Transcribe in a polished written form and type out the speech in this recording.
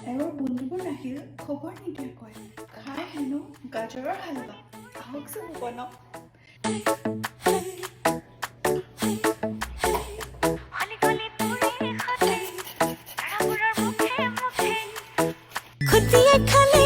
এবাৰ বন্ধুবোৰ আহিল খবৰ নিদিয়াকৈ খাই হেনো গাজৰৰ হালৱা আহকচোন বনাওঁ খুটিয়ে খালে